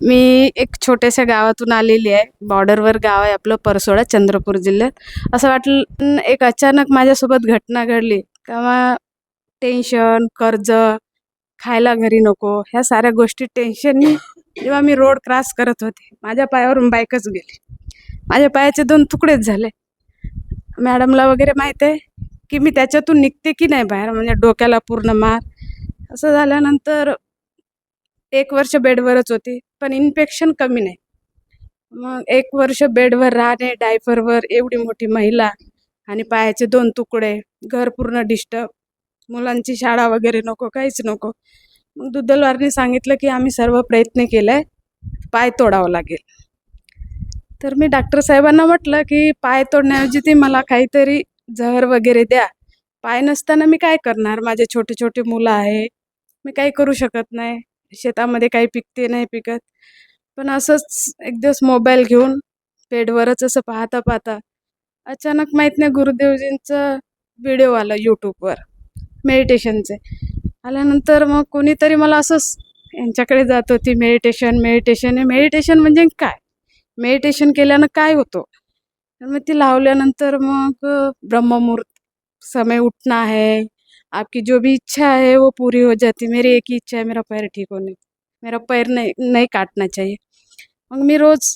मी एक छोट्याशा गावातून आलेली आहे. बॉर्डरवर गाव आहे आपलं परसोडा, चंद्रपूर जिल्ह्यात. असं वाटलं एक अचानक माझ्यासोबत घटना घडली. तेव्हा टेन्शन, कर्ज, खायला घरी नको, ह्या साऱ्या गोष्टी टेन्शननी जेव्हा मी रोड क्रॉस करत होते, माझ्या पायावरून बाईकच गेली. माझ्या पायाचे 2 तुकडेच झाले. मॅडमला वगैरे माहीत आहे, की मी त्याच्यातून निघते की नाही बाहेर, म्हणजे डोक्याला पूर्ण मार. असं झाल्यानंतर 1 वर्ष बेडवरच होती, पण इन्फेक्शन कमी नाही. मग 1 वर्ष बेडवर राहणे, डायपरवर, एवढी मोठी महिला आणि पायाचे 2 तुकडे, घर पूर्ण डिस्टर्ब, मुलांची शाळा वगैरे नको, काहीच नको. मग दुग्धविभागाने सांगितलं, की आम्ही सर्व प्रयत्न केलाय, पाय तोडावं लागेल. तर मी डॉक्टर साहेबांना म्हटलं, की पाय तोडण्याऐवजी ते मला काहीतरी जहर वगैरे द्या. पाय नसताना मी काय करणार? माझे छोटे-छोटे मुलं आहे. मी काही करू शकत नाही. शेतामध्ये काही पिकते नाही पिकत. पण असंच एक दिवस मोबाईल घेऊन बेडवरच असं पाहता-पाहता अचानक माहीत नाही गुरुदेवजींचं व्हिडिओ आला YouTubeवर मेडिटेशनचे. आल्यानंतर मग कोणीतरी मला असंच यांच्याकडे जात होती मेडिटेशन म्हणजे काय? मेडिटेशन केल्यानं काय होतं? तर मग ती लावल्यानंतर मग ब्रह्ममुहूर्त समय उठना है, आपकी जो भी इच्छा है वो पूरी हो जाती. मेरी एक ही इच्छा है, मेरा पैर ठीक होने. मेरा पैर नहीं नहीं काटना चाहिए. मग मी रोज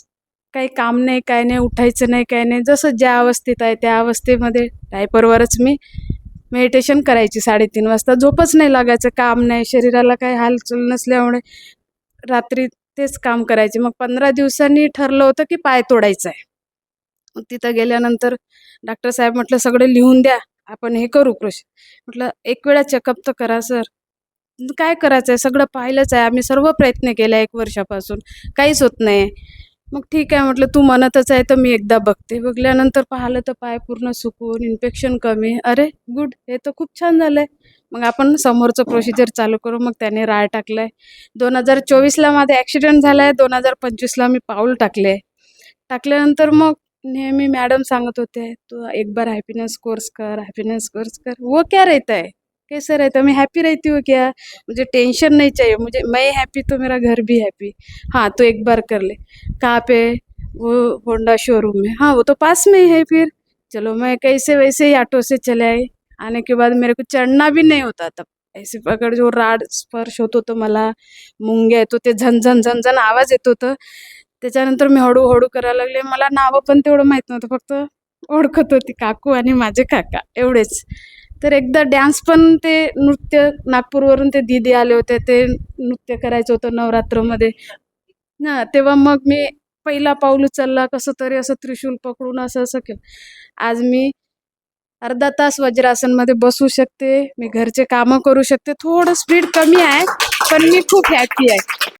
काही काम नाही, काय नाही, उठायचं नाही, काय नाही. जसं ज्या अवस्थेत आहे त्या अवस्थेमध्ये डायपरवरच मी मेडिटेशन करायची 3:30 वाजता. झोपच नाही लागायचं, काम नाही, शरीराला काही हालचाल नसल्यामुळे रात्री तेच काम करायचे. मग 15 दिवसांनी ठरलं होतं, की पाय तोडायचा आहे. मग तिथं गेल्यानंतर डॉक्टर साहेब म्हटलं, "सगळं लिहून द्या, आपण हे करू प्रोसेस." म्हटलं, "एक वेळा चेकअप तर करा सर." "काय करायचं आहे? सगळं पाहिलंच आहे. आम्ही सर्व प्रयत्न केले 1 वर्षापासून. काहीच होत नाही." मग ठीक आहे म्हटलं, "तू म्हणतच आहे तर मी एकदा बघते." बघल्यानंतर पाहिलं तर पाय पूर्ण सुकून, इन्फेक्शन कमी. अरे गुड! हे तर खूप छान झालंय. मग आपण समोरचं प्रोसिजर चालू करू. मग त्याने राळ टाकलाय. 2024ला माझा ॲक्सिडेंट झालाय. 2025ला मी पाऊल टाकले. टाकल्यानंतर मग नेहमी मॅडम सांगत होते, "तू एक बार हॅपीनेस कोर्स कर, हॅपीनेस कोर्स कर." वो क्या रहता है? कैसे रहता है? मैं हैप्पी रहती हूँ क्या? मुझे टेंशन नहीं चाहिए, मुझे मैं हैप्पी तो मेरा घर भी हैप्पी। हाँ, तो एक बार कर ले। कहाँ पे? वो होंडा शोरूम में। हाँ, वो तो पास में ही है फिर। चलो मैं कैसे वैसे ही ऑटो से चले आई। आने के बाद मेरे को चढ़ना भी नहीं होता तब। ऐसे पकड़ जो राड स्पर्श होत होतं मला, मुंग्या येत होते, झन-झन, झन-झन आवाज येत होतं. त्याच्यानंतर मी हळू-हळू करायला लागले. मला नावं पण तेवढं माहीत नव्हतं. फक्त ओळखत होती काकू आणि माझे काका एवढेच. तर एकदा डान्स पण ते नृत्य नागपूरवरून ते दीदी आले होते. ते नृत्य करायचं होतं नवरात्रमध्ये. हां, तेव्हा मग मी पहिला पाऊल उचलला. कसं तरी असं त्रिशूल पकडून असं-असं केलं. आज मी अर्धा तास वज्रासनमध्ये बसू शकते. मी घरचे कामं करू शकते. थोडं स्पीड कमी आहे, पण मी खूप हॅपी आहे.